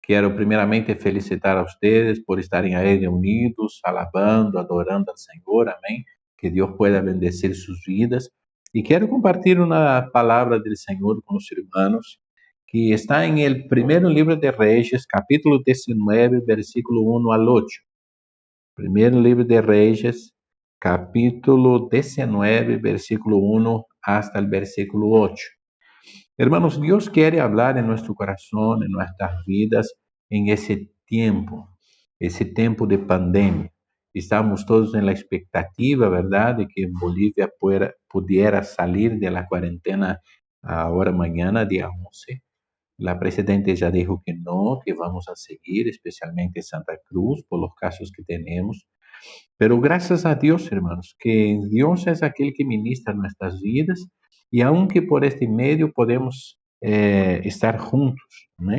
Quero primeiramente felicitar a ustedes por estarem aí reunidos, alabando, adorando al Senhor, amém? Que Deus pueda bendecir sus vidas. E quero compartilhar uma palavra do Senhor com os irmãos, que está em el primeiro livro de Reyes, capítulo 19, versículo 1 al 8. Primeiro livro de Reyes, capítulo 19, versículo 1 hasta el versículo 8. Hermanos, Dios quiere hablar en nuestro corazón, en nuestras vidas, en ese tiempo de pandemia. Estamos todos en la expectativa, ¿verdad?, de que Bolivia pudiera salir de la cuarentena ahora mañana, día 11. La presidenta ya dijo que no, que vamos a seguir, especialmente Santa Cruz, por los casos que tenemos. Pero gracias a Dios, hermanos, que Dios es aquel que ministra nuestras vidas y aunque por este medio podemos estar juntos, ¿no?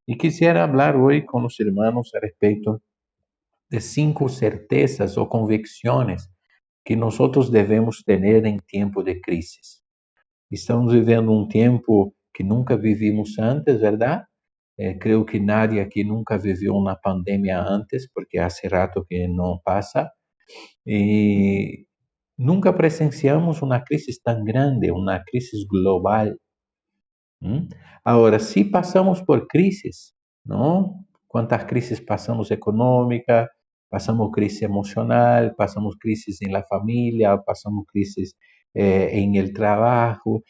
Y quisiera hablar hoy con los hermanos a respecto de 5 certezas o convicciones que nosotros debemos tener en tiempo de crisis. Estamos viviendo un tiempo que nunca vivimos antes, ¿verdad? Creo que nadie aquí nunca vivió una pandemia antes, porque hace rato que no pasa. E nunca presenciamos uma crise tão grande, uma crise global. Agora, se passamos por crises, não? Quantas crises passamos econômica, passamos crise emocional, passamos crises na família, passamos crises em el trabalho,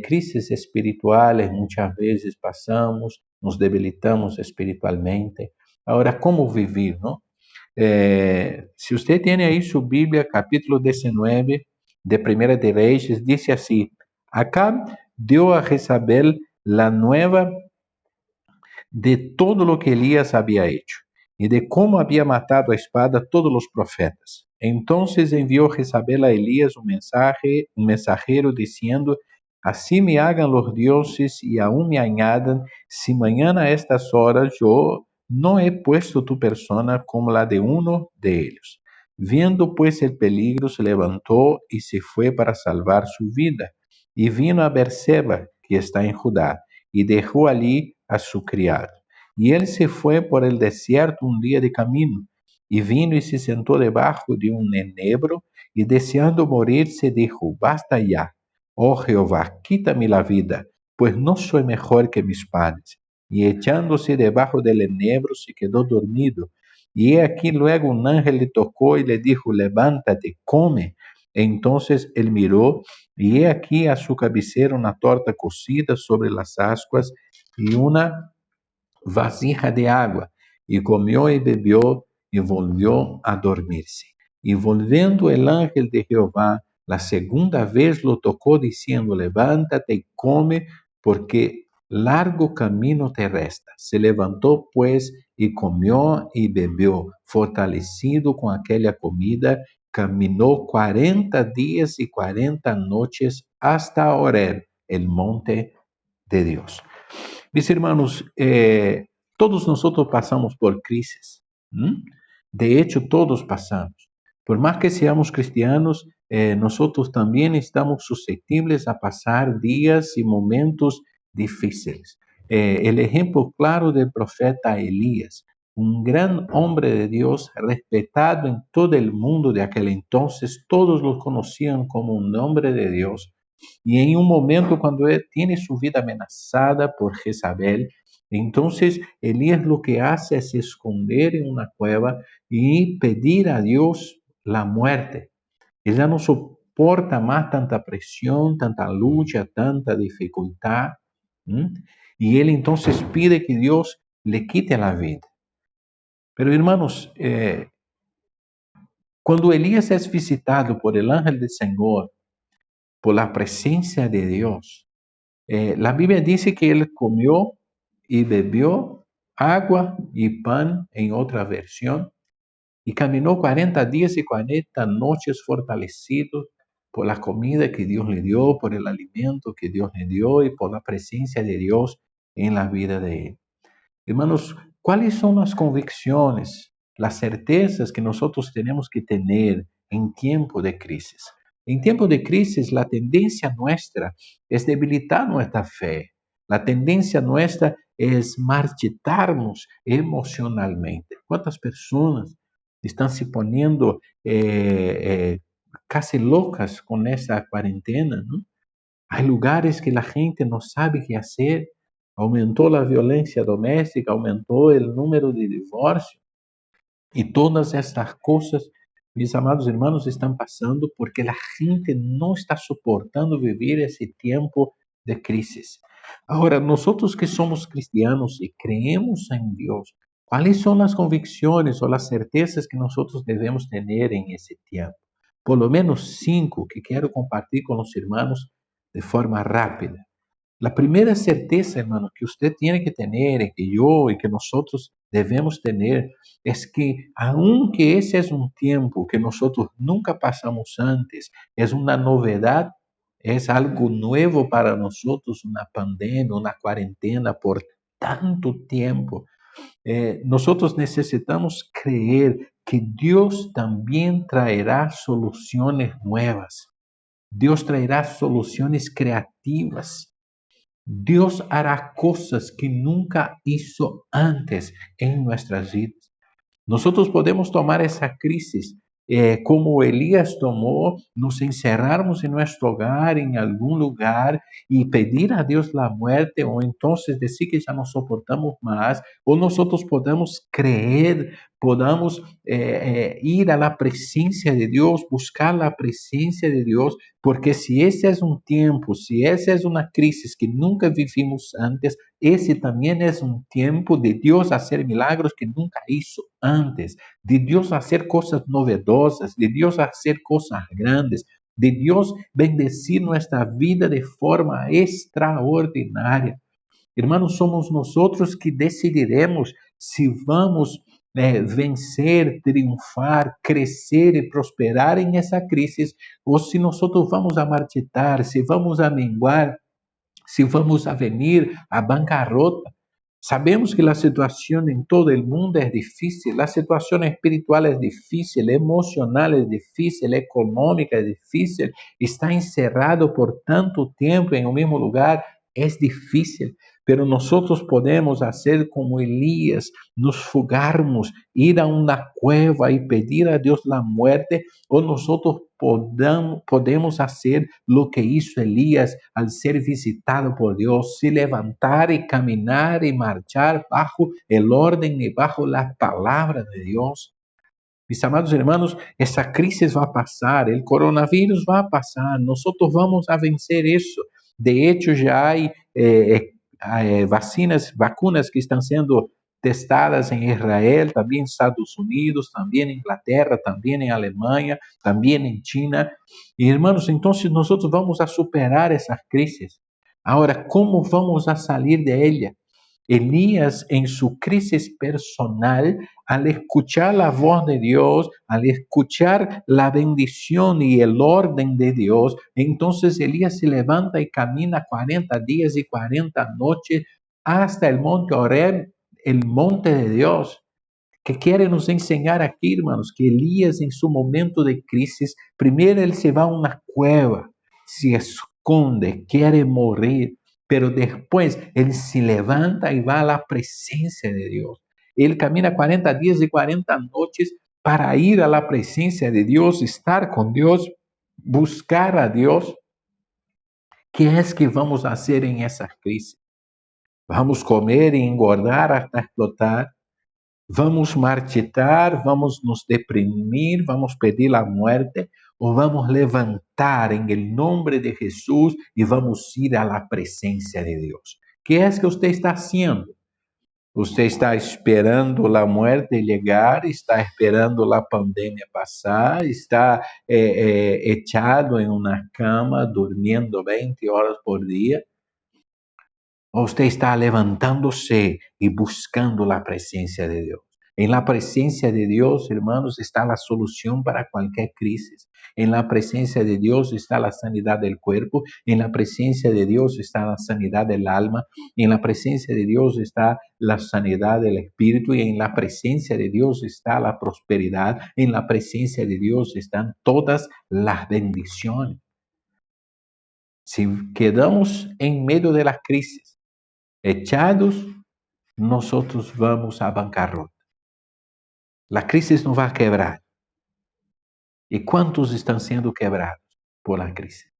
crises espirituais, muitas vezes passamos, nos debilitamos espiritualmente. Agora, como viver, não? Se você tem aí sua Bíblia, capítulo 19 de Primeira de Reis, diz assim: Acab deu a Jezabel la nueva de todo lo que Elías había hecho y de cómo había matado a espada todos los profetas. Entonces envió Jezabel a Elías un mensajero diciendo: Así me hagan los dioses y aún me añadan, si mañana a estas horas yo no he puesto tu persona como la de uno de ellos. Viendo pues el peligro, se levantó y se fue para salvar su vida. Y vino a Berseba, que está en Judá, y dejó allí a su criado. Y él se fue por el desierto un día de camino, y vino y se sentó debajo de un enebro, y deseando morirse dijo: Basta ya, oh Jehová, quítame la vida, pues no soy mejor que mis padres. Y echándose debajo del enebro se quedó dormido. Y he aquí luego un ángel le tocó y le dijo: Levántate, come. Entonces él miró, y he aquí a su cabecera una torta cocida sobre las ascuas y una vasija de agua, y comió y bebió y volvió a dormirse. Y volviendo el ángel de Jehová la segunda vez lo tocó diciendo: Levántate y come, porque largo camino te resta. Se levantó pues y comió y bebió. Fortalecido con aquella comida, caminó 40 días y 40 noches hasta Horeb, el monte de Dios. Mis hermanos, todos nosotros pasamos por crisis. De hecho, todos pasamos. Por más que seamos cristianos, nosotros también estamos susceptibles a pasar días y momentos difíciles. El ejemplo claro del profeta Elías, un gran hombre de Dios, respetado en todo el mundo de aquel entonces, todos lo conocían como un hombre de Dios. Y en un momento cuando él tiene su vida amenazada por Jezabel, entonces Elías lo que hace es esconder en una cueva y pedir a Dios la muerte. Él ya no soporta más tanta presión, tanta lucha, tanta dificultad. Y él entonces pide que Dios le quite la vida. Pero hermanos, cuando Elías es visitado por el ángel del Señor, por la presencia de Dios, la Biblia dice que él comió y bebió agua y pan en otra versión y caminó 40 días y 40 noches fortalecido por la comida que Dios le dio, por el alimento que Dios le dio y por la presencia de Dios en la vida de él. Hermanos, ¿cuáles son las convicciones, las certezas que nosotros tenemos que tener en tiempo de crisis? En tiempo de crisis, la tendencia nuestra es debilitar nuestra fe. La tendencia nuestra es marchitarnos emocionalmente. ¿Cuántas personas están se poniendo casi locas con esta cuarentena, ¿no? Hay lugares que la gente no sabe qué hacer. Aumentó la violencia doméstica, aumentó el número de divorcios. Y todas estas cosas, mis amados hermanos, están pasando porque la gente no está soportando vivir ese tiempo de crisis. Ahora, nosotros que somos cristianos y creemos en Dios, ¿cuáles son las convicciones o las certezas que nosotros debemos tener en ese tiempo? Por lo menos 5 que quiero compartir con los hermanos de forma rápida. La primera certeza, hermano, que usted tiene que tener, y que yo y que nosotros debemos tener, es que aunque ese es un tiempo que nosotros nunca pasamos antes, es una novedad, es algo nuevo para nosotros, una pandemia, una cuarentena por tanto tiempo. Nosotros necesitamos creer que Dios también traerá soluciones nuevas. Dios traerá soluciones creativas. Dios hará cosas que nunca hizo antes en nuestras vidas. Nosotros podemos tomar esa crisis como Elías tomó, nos encerrarmos en nuestro hogar, en algún lugar y pedir a Dios la muerte o entonces decir que ya no soportamos más o nosotros podamos creer, podamos ir a la presencia de Dios, buscar la presencia de Dios, porque si ese es un tiempo, si esa es una crisis que nunca vivimos antes, ese también es un tiempo de Dios hacer milagros que nunca hizo antes, de Dios hacer cosas novedosas, de Dios hacer cosas grandes, de Dios bendecir nuestra vida de forma extraordinaria. Hermanos, somos nosotros que decidiremos si vamos vencer, triunfar, crecer y prosperar en esa crisis o si nosotros vamos a marchitar, si vamos a menguar, se vamos a venir a bancarrota. Sabemos que la situación en todo el mundo es difícil, la situación espiritual es difícil, emocional es difícil, económica es difícil, está encerrado por tanto tiempo en un mismo lugar, es difícil, pero nosotros podemos hacer como Elías, nos fugarmos, ir a una cueva y pedir a Dios la muerte, o nosotros podemos hacer lo que hizo Elías al ser visitado por Dios, se levantar y caminar y marchar bajo el orden y bajo la palabra de Dios. Mis amados hermanos, esa crisis va a pasar, el coronavirus va a pasar, nosotros vamos a vencer eso. De hecho, ya hay vacunas que están siendo testadas en Israel, también en Estados Unidos, también en Inglaterra, también en Alemania, también en China. Y hermanos, entonces nosotros vamos a superar esas crisis. Ahora, ¿cómo vamos a salir de ella? Elías en su crisis personal, al escuchar la voz de Dios, al escuchar la bendición y el orden de Dios, entonces Elías se levanta y camina 40 días y 40 noches hasta el monte Horeb, el monte de Dios. ¿Qué quiere nos enseñar aquí, hermanos? Que Elías en su momento de crisis, primero él se va a una cueva, se esconde, quiere morir, pero después él se levanta y va a la presencia de Dios. Él camina 40 días y 40 noches para ir a la presencia de Dios, estar con Dios, buscar a Dios. ¿Qué es que vamos a hacer en esa crisis? ¿Vamos a comer y engordar hasta explotar? ¿Vamos marchitar? ¿Vamos nos deprimir? ¿Vamos pedir la muerte? ¿O vamos levantar en el nombre de Jesús y vamos ir a la presencia de Dios? ¿Qué es que usted está haciendo? ¿Usted está esperando la muerte llegar? ¿Está esperando la pandemia pasar? ¿Está echado en una cama durmiendo 20 horas por día? ¿O usted está levantándose y buscando la presencia de Dios? En la presencia de Dios, hermanos, está la solución para cualquier crisis. En la presencia de Dios está la sanidad del cuerpo. En la presencia de Dios está la sanidad del alma. En la presencia de Dios está la sanidad del espíritu. Y en la presencia de Dios está la prosperidad. En la presencia de Dios están todas las bendiciones. Si quedamos en medio de la crisis, echados, nosotros vamos a bancarrota. La crisis nos va a quebrar. ¿Y cuántos están siendo quebrados por la crisis?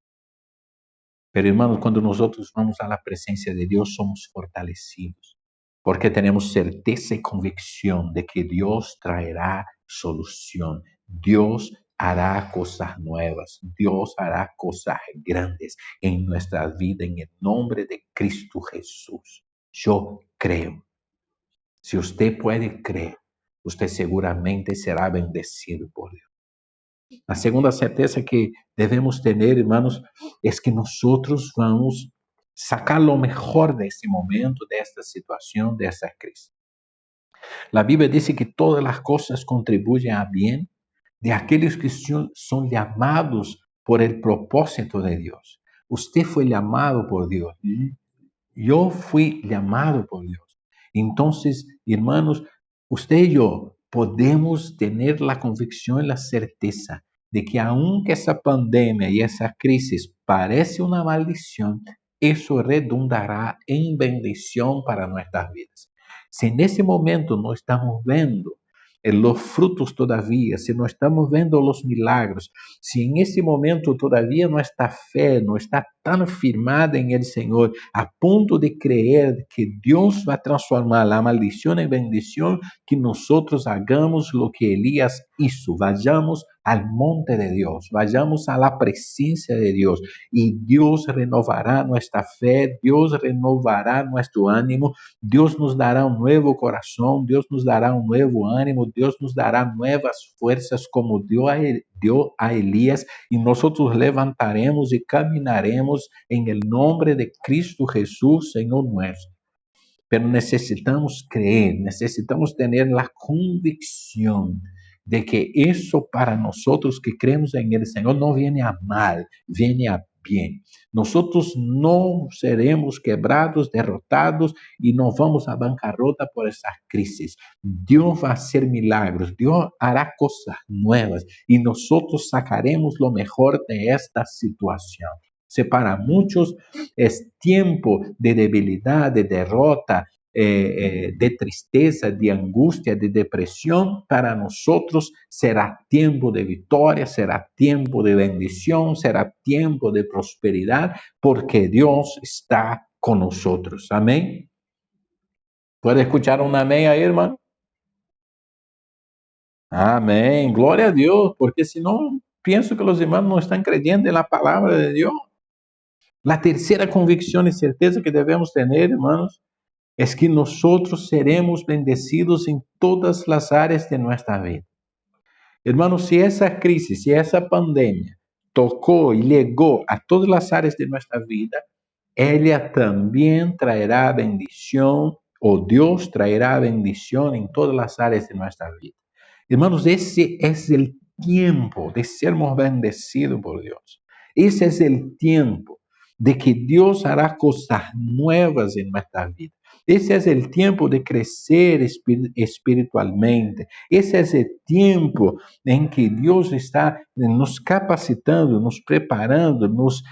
Pero hermanos, cuando nosotros vamos a la presencia de Dios, somos fortalecidos, porque tenemos certeza y convicción de que Dios traerá solución. Dios hará cosas nuevas. Dios hará cosas grandes en nuestra vida en el nombre de Cristo Jesús. Yo creo. Si usted puede creer, usted seguramente será bendecido por Dios. La segunda certeza que debemos tener, hermanos, es que nosotros vamos a sacar lo mejor de este momento, de esta situación, de esta crisis. La Biblia dice que todas las cosas contribuyen a bien de aquellos que son llamados por el propósito de Dios. Usted fue llamado por Dios. Yo fui llamado por Dios. Entonces, hermanos, usted y yo podemos tener la convicción y la certeza de que aunque esa pandemia y esa crisis parece una maldición, eso redundará en bendición para nuestras vidas. Si en ese momento no estamos viendo los frutos todavía, si no estamos viendo los milagros, si en ese momento todavía nuestra fe no está tan firmada en el Señor, a punto de creer que Dios va a transformar la maldición en bendición, que nosotros hagamos lo que Elías hizo, vayamos al monte de Dios, vayamos a la presencia de Dios y Dios renovará nuestra fe, Dios renovará nuestro ánimo, Dios nos dará un nuevo corazón, Dios nos dará un nuevo ánimo, Dios nos dará nuevas fuerzas como dio a Elías y nosotros levantaremos y caminaremos en el nombre de Cristo Jesús, Señor nuestro. Pero necesitamos creer, necesitamos tener la convicción de que eso para nosotros que creemos en el Señor no viene a mal, viene a bien. Nosotros no seremos quebrados, derrotados y no vamos a bancarrota por esas crisis. Dios va a hacer milagros, Dios hará cosas nuevas y nosotros sacaremos lo mejor de esta situación. Si para muchos es tiempo de debilidad, de derrota, de tristeza, de angustia, de depresión, para nosotros será tiempo de victoria, será tiempo de bendición, será tiempo de prosperidad, porque Dios está con nosotros. Amén. ¿Puede escuchar un amén ahí, hermano? Amén. Gloria a Dios, porque si no, pienso que los hermanos no están creyendo en la palabra de Dios. La tercera convicción y certeza que debemos tener, hermanos, es que nosotros seremos bendecidos en todas las áreas de nuestra vida. Hermanos, si esa crisis, si esa pandemia tocó y llegó a todas las áreas de nuestra vida, ella también traerá bendición o Dios traerá bendición en todas las áreas de nuestra vida. Hermanos, ese es el tiempo de sermos bendecidos por Dios. Ese es el tiempo de que Dios hará cosas nuevas en nuestra vida. Ese es el tiempo de crecer espiritualmente. Ese es el tiempo en que Dios está nos capacitando, nos preparando, nos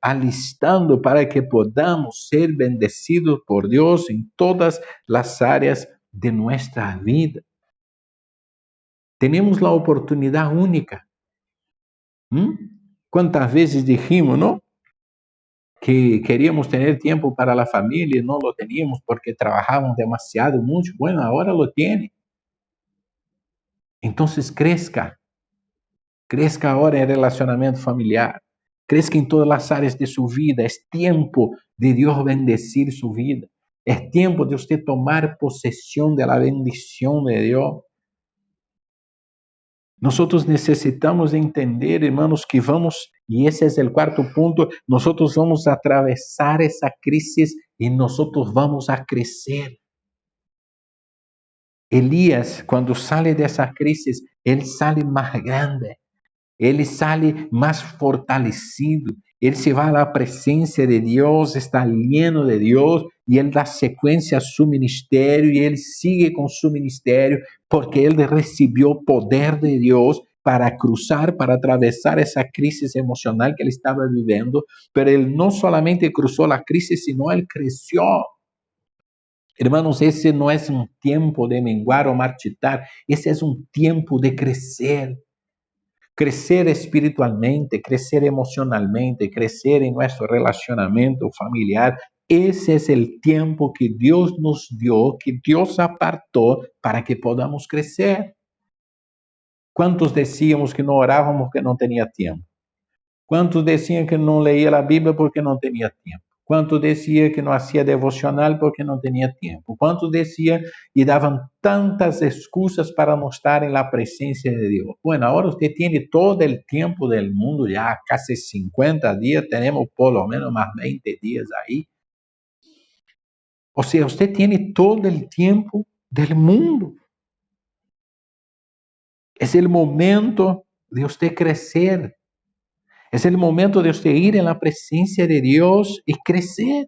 alistando para que podamos ser bendecidos por Dios en todas las áreas de nuestra vida. Tenemos la oportunidad única. ¿Cuántas veces dijimos, no? Que queríamos tener tiempo para la familia y no lo teníamos porque trabajábamos demasiado, mucho. Bueno, ahora lo tiene. Entonces crezca ahora en relacionamiento familiar, crezca en todas las áreas de su vida. Es tiempo de Dios bendecir su vida. Es tiempo de usted tomar posesión de la bendición de Dios. Nosotros necesitamos entender, hermanos, que vamos, y ese es el cuarto punto, nosotros vamos a atravesar esa crisis y nosotros vamos a crecer. Elías, cuando sale de esa crisis, él sale más grande, él sale más fortalecido, él se va a la presencia de Dios, está lleno de Dios y él da secuencia a su ministerio y él sigue con su ministerio porque él recibió poder de Dios para cruzar, para atravesar esa crisis emocional que él estaba viviendo, pero él no solamente cruzó la crisis, sino él creció. Hermanos, ese no es un tiempo de menguar o marchitar, ese es un tiempo de crecer. Crecer espiritualmente, crecer emocionalmente, crecer en nuestro relacionamiento familiar. Ese es el tiempo que Dios nos dio, que Dios apartó para que podamos crecer. ¿Cuántos decíamos que no orábamos porque no tenía tiempo? ¿Cuántos decían que no leía la Biblia porque no tenía tiempo? ¿Cuántos decían que no hacía devocional porque no tenía tiempo? ¿Cuántos decían y daban tantas excusas para no estar en la presencia de Dios? Bueno, ahora usted tiene todo el tiempo del mundo, ya casi 50 días, tenemos por lo menos más 20 días ahí. O sea, usted tiene todo el tiempo del mundo. Es el momento de usted crecer. Es el momento de usted ir en la presencia de Dios y crecer.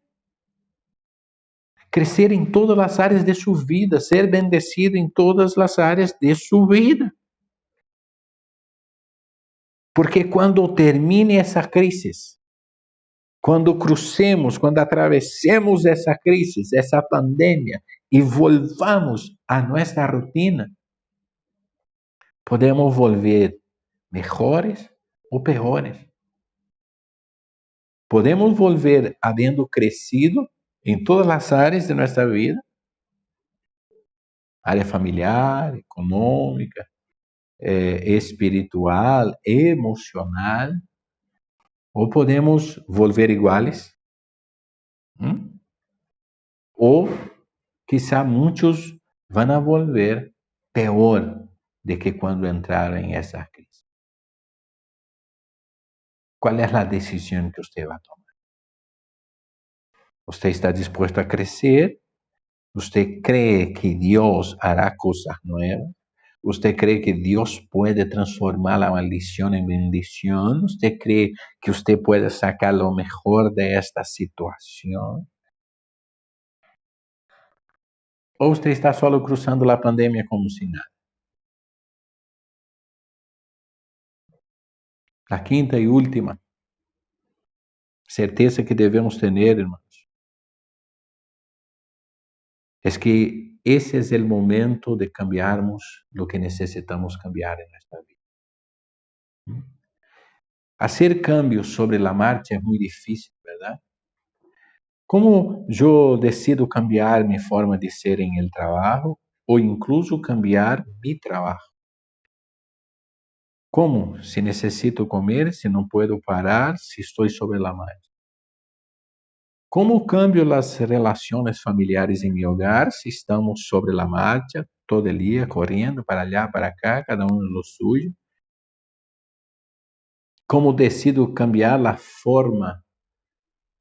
Crecer en todas las áreas de su vida, ser bendecido en todas las áreas de su vida. Porque cuando termine esa crisis, cuando crucemos, cuando atravesemos esa crisis, esa pandemia y volvamos a nuestra rutina, podemos volver mejores o peores. Podemos volver habiendo crecido en todas las áreas de nuestra vida, área familiar, econômica, espiritual, emocional, ou podemos volver iguales, ou quizá muitos vão a volver peor de que quando entraram em essa crise. Qual é a decisão que você vai tomar? Você está disposto a crescer? Você cree que Deus hará coisas novas? ¿Usted cree que Dios puede transformar la maldición en bendición? ¿Usted cree que usted puede sacar lo mejor de esta situación? ¿O usted está solo cruzando la pandemia como si nada? La quinta y última certeza que debemos tener, hermanos, es que ese es el momento de cambiarnos lo que necesitamos cambiar en nuestra vida. Hacer cambios sobre la marcha es muy difícil, ¿verdad? ¿Cómo yo decido cambiar mi forma de ser en el trabajo o incluso cambiar mi trabajo? ¿Cómo? Si necesito comer, si no puedo parar, si estoy sobre la marcha. ¿Cómo cambio las relaciones familiares en mi hogar si estamos sobre la marcha todo el día corriendo para allá, para acá, cada uno en lo suyo? ¿Cómo decido cambiar la forma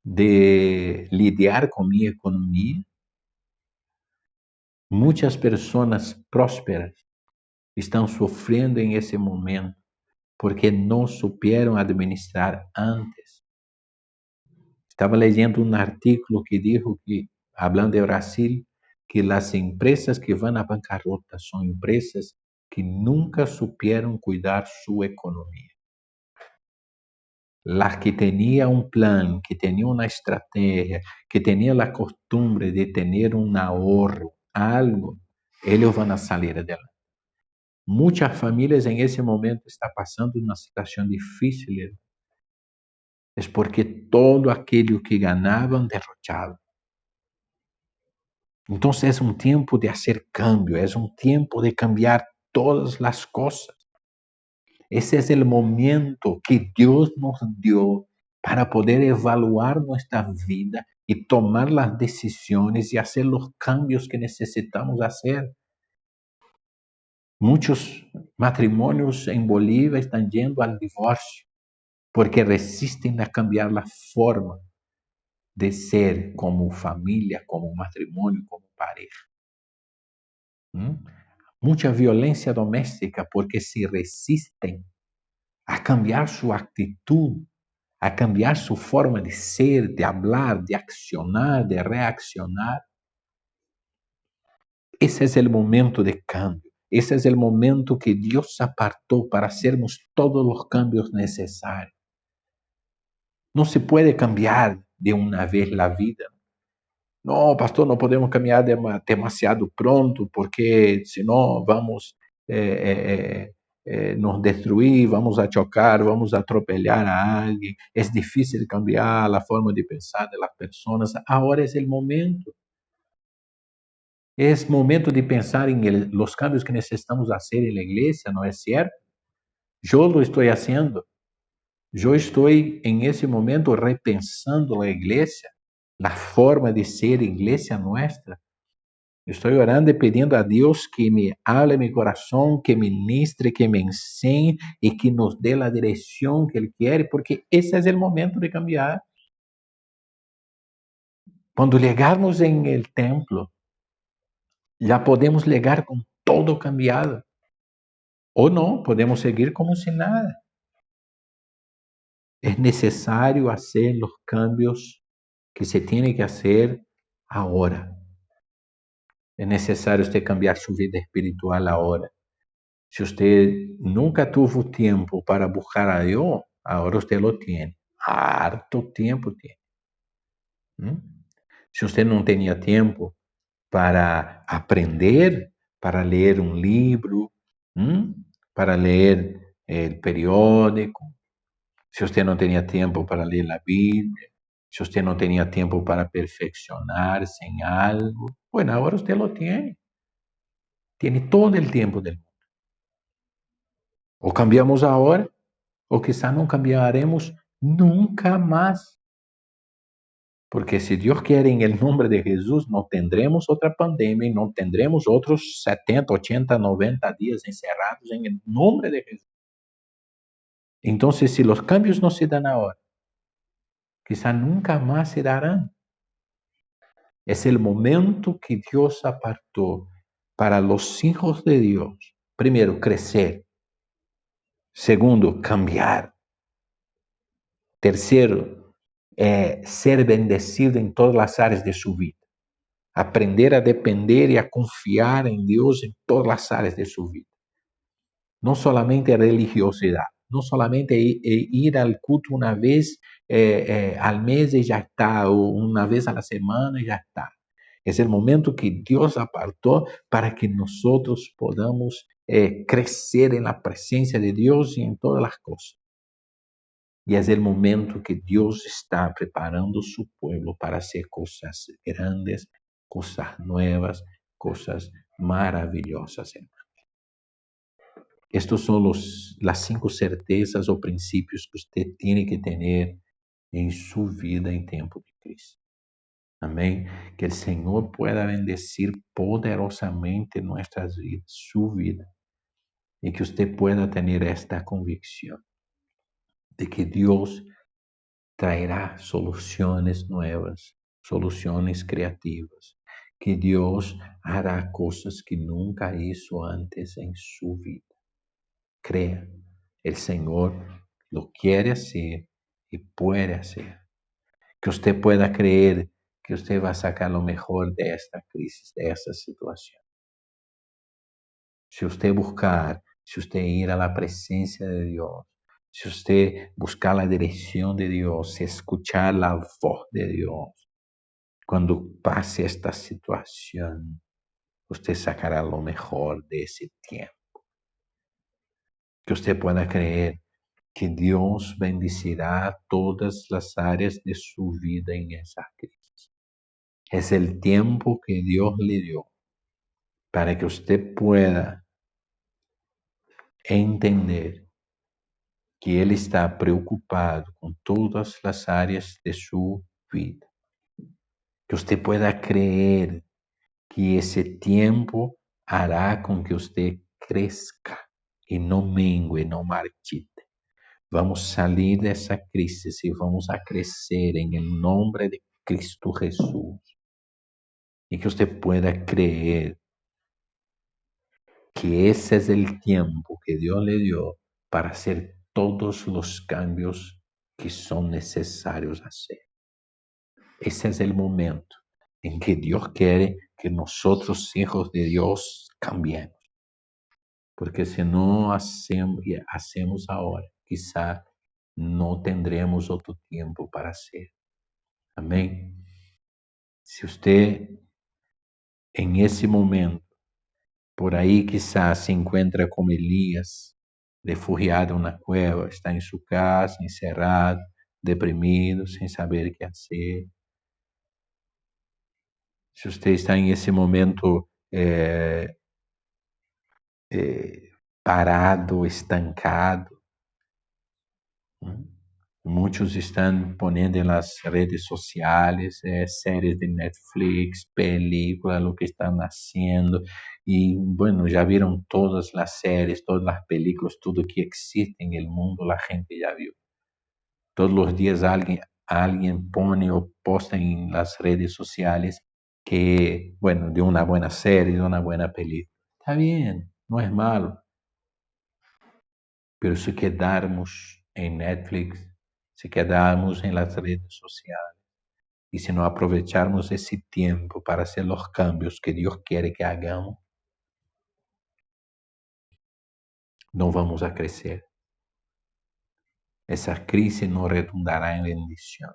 de lidiar con mi economía? Muchas personas prósperas estão sofrendo em esse momento porque não souberam administrar antes. Estava lendo um artículo que dijo que, hablando de Brasil, que as empresas que vão à bancarrota são empresas que nunca supieron cuidar sua economia. Las que tenían un plan, que tenían una estrategia, que tenían la costumbre de tener un ahorro, algo, ellos van a salir adelante. Muchas familias en ese momento están pasando una situación difícil. Es porque todo aquello que ganaban derrochaban. Entonces es un tiempo de hacer cambio, es un tiempo de cambiar todas las cosas. Ese es el momento que Dios nos dio para poder evaluar nuestra vida y tomar las decisiones y hacer los cambios que necesitamos hacer. Muchos matrimonios en Bolivia están yendo al divorcio porque resisten a cambiar la forma de ser como familia, como matrimonio, como pareja. Mucha violencia doméstica porque se resisten a cambiar su actitud, a cambiar su forma de ser, de hablar, de accionar, de reaccionar. Ese es el momento de cambio. Ese es el momento que Dios apartó para hacernos todos los cambios necesarios. No se puede cambiar de una vez la vida. No, pastor, no podemos cambiar demasiado pronto porque senão vamos nos destruir, vamos a chocar, vamos a atropellar a alguien. Es difícil cambiar la forma de pensar de las personas. Ahora es el momento. Es momento de pensar en los cambios que necesitamos hacer en la iglesia, ¿no es cierto? Yo lo estoy haciendo. Yo estoy en ese momento repensando la iglesia, la forma de ser iglesia nuestra. Estoy orando y pidiendo a Dios que me hable mi corazón, que ministre, que me enseñe y que nos dé la dirección que Él quiere, porque ese es el momento de cambiar. Cuando llegarmos en el templo, ya podemos llegar con todo cambiado. O no, podemos seguir como si nada. Es necesario hacer los cambios que se tiene que hacer ahora. Es necesario usted cambiar su vida espiritual ahora. Si usted nunca tuvo tiempo para buscar a Dios, ahora usted lo tiene. Harto tiempo tiene. ¿Mm? Si usted no tenía tiempo para aprender, para leer un libro, ¿mm? Para leer el periódico, si usted no tenía tiempo para leer la Biblia, si usted no tenía tiempo para perfeccionarse en algo, bueno, ahora usted lo tiene. Tiene todo el tiempo del mundo. O cambiamos ahora, o quizá no cambiaremos nunca más. Porque si Dios quiere, en el nombre de Jesús, no tendremos otra pandemia y no tendremos otros 70, 80, 90 días encerrados en el nombre de Jesús. Entonces, si los cambios no se dan ahora, quizá nunca más se darán. Es el momento que Dios apartó para los hijos de Dios. Primero, crecer. Segundo, cambiar. Tercero, ser bendecido en todas las áreas de su vida. Aprender a depender y a confiar en Dios en todas las áreas de su vida. No solamente religiosidad, no solamente ir al culto una vez al mes y ya está, o una vez a la semana y ya está. Es el momento que Dios apartó para que nosotros podamos crecer en la presencia de Dios y en todas las cosas. Y es el momento que Dios está preparando su pueblo para hacer cosas grandes, cosas nuevas, cosas maravillosas. Estos son las 5 certezas o principios que usted tiene que tener en su vida en tiempo de crisis. Amén. Que el Señor pueda bendecir poderosamente nuestras vidas, su vida, y que usted pueda tener esta convicción de que Dios traerá soluciones nuevas, soluciones creativas, que Dios hará cosas que nunca hizo antes en su vida. Crea, el Señor lo quiere hacer y puede hacer. Que usted pueda creer que usted va a sacar lo mejor de esta crisis, de esta situación. Si usted buscar, si usted ir a la presencia de Dios, si usted buscar la dirección de Dios, si escuchar la voz de Dios, cuando pase esta situación, usted sacará lo mejor de ese tiempo. Que usted pueda creer que Dios bendecirá todas las áreas de su vida en esa crisis. Es el tiempo que Dios le dio para que usted pueda entender que Él está preocupado con todas las áreas de su vida. Que usted pueda creer que ese tiempo hará con que usted crezca y no mengue, no marchite. Vamos a salir de esa crisis y vamos a crecer en el nombre de Cristo Jesús. Y que usted pueda creer que ese es el tiempo que Dios le dio para hacer todos los cambios que son necesarios hacer. Ese es el momento en que Dios quiere que nosotros, hijos de Dios, cambiemos. porque se não hacemos agora, quizá não tendremos outro tempo para hacer. Amém? Se você, em esse momento, por aí quizás se encuentra como Elías, refugiado na cueva, está em sua casa, encerrado, deprimido, sem saber o que fazer. Se você está em esse momento parado, estancado, né? Muchos están poniendo en las redes sociales series de Netflix, películas, lo que están haciendo. Y bueno, ya vieron todas las series, todas las películas, todo que existe en el mundo, la gente ya vio. Todos los días alguien pone o posta en las redes sociales que, bueno, de una buena serie, de una buena película. Está bien, no es malo. Pero se quedarmos en Netflix, se quedarmos en las redes sociales y si no aprovecharmos ese tiempo para hacer los cambios que Dios quiere que hagamos, no vamos a crecer. Esa crisis no redundará en bendición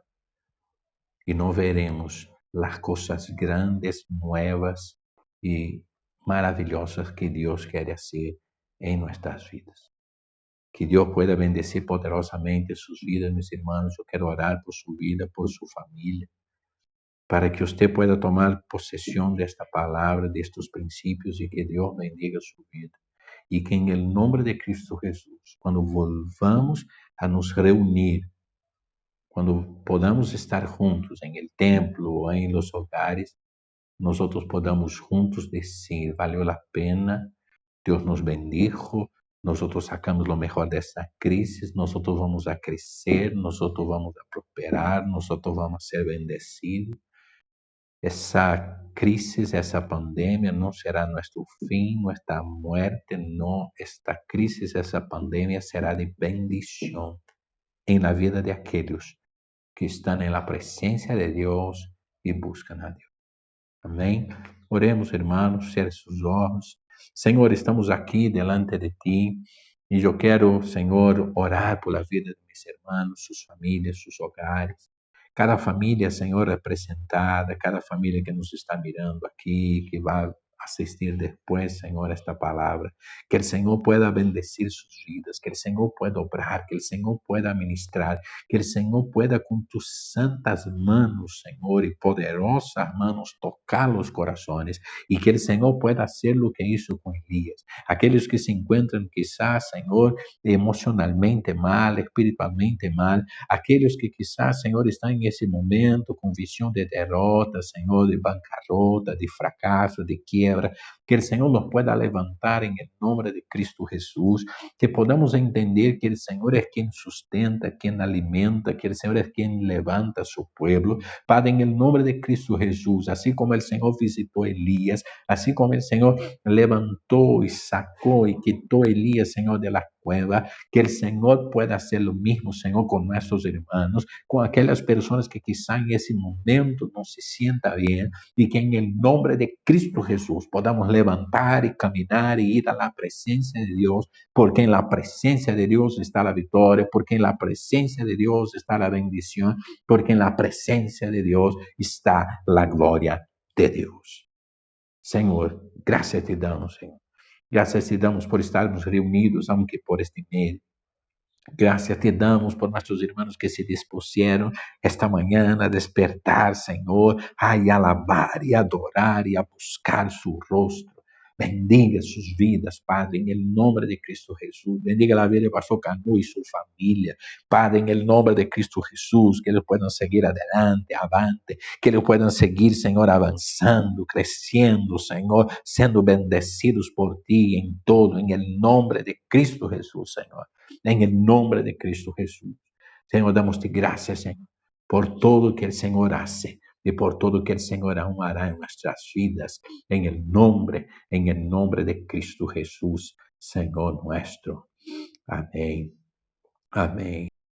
y no veremos las cosas grandes, nuevas y maravillosas que Dios quiere hacer en nuestras vidas. Que Dios pueda bendecir poderosamente sus vidas, mis hermanos. Yo quiero orar por su vida, por su familia, para que usted pueda tomar posesión de esta palabra, de estos principios y que Dios bendiga su vida. Y que en el nombre de Cristo Jesús, cuando volvamos a nos reunir, cuando podamos estar juntos en el templo o en los hogares, nosotros podamos juntos decir, valió la pena, Dios nos bendijo, nosotros sacamos lo mejor de esta crisis, nosotros vamos a crecer, nosotros vamos a prosperar, nosotros vamos a ser bendecidos. Esa crisis, esa pandemia no será nuestro fin, nuestra muerte, no. Esta crisis, esa pandemia será de bendición en la vida de aquellos que están en la presencia de Dios y buscan a Dios. Amém? Oremos, hermanos, cierre sus ojos. Senhor, estamos aqui delante de ti e eu quero, Senhor, orar por la vida de mis hermanos, sus familias, sus hogares. Cada família, Senhor, representada, cada família que nos está mirando aqui, que vai assistir depois, Senhor, esta palavra. Que o Senhor pueda bendecir sus vidas, que o Senhor pueda obrar, que o Senhor pueda ministrar, que o Senhor pueda com tus santas manos, Senhor, e poderosas manos tocar os corações, e que o Senhor pueda hacer lo que hizo com Elías. Aqueles que se encontram quizás, Senhor, emocionalmente mal, espiritualmente mal, aqueles que quizás, Senhor, estão em esse momento com visão de derrota, Senhor, de bancarrota, de fracasso, de quiebra, que o Senhor nos pueda levantar em nome de Cristo Jesús, que podamos entender que o Senhor é quem sustenta, quem alimenta, que o Senhor é quem levanta su pueblo. Padre, en el nombre de Cristo Jesús, así como el Señor visitó a Elías, así como el Señor levantó y sacó y quitó a Elías, Señor, de la cueva, que el Señor pueda hacer lo mismo, Señor, con nuestros hermanos, con aquellas personas que quizá en ese momento no se sienta bien, y que en el nombre de Cristo Jesús podamos levantar y caminar y ir a la presencia de Dios, porque en la presencia de Dios está la victoria, porque en la presencia de Dios está la bendición, porque en la presencia de Dios está la gloria de Dios. Señor, gracias te damos, Señor. Gracias te damos por estarmos reunidos, aunque por este medio. Gracias te damos por nuestros hermanos que se dispusieron esta mañana a despertar, Señor, a alabar y adorar y a buscar su rostro. Bendiga sus vidas, Padre, en el nombre de Cristo Jesús. Bendiga la vida de Pastor Canu y su familia. Padre, en el nombre de Cristo Jesús, que ellos puedan seguir adelante, avante, que ellos puedan seguir, Señor, avanzando, creciendo, Señor, siendo bendecidos por ti en todo, en el nombre de Cristo Jesús, Señor. En el nombre de Cristo Jesús. Señor, damos-te gracias, Señor, por todo que el Señor hace y por todo que el Señor aún hará en nuestras vidas. En el nombre de Cristo Jesús, Señor nuestro. Amén. Amén.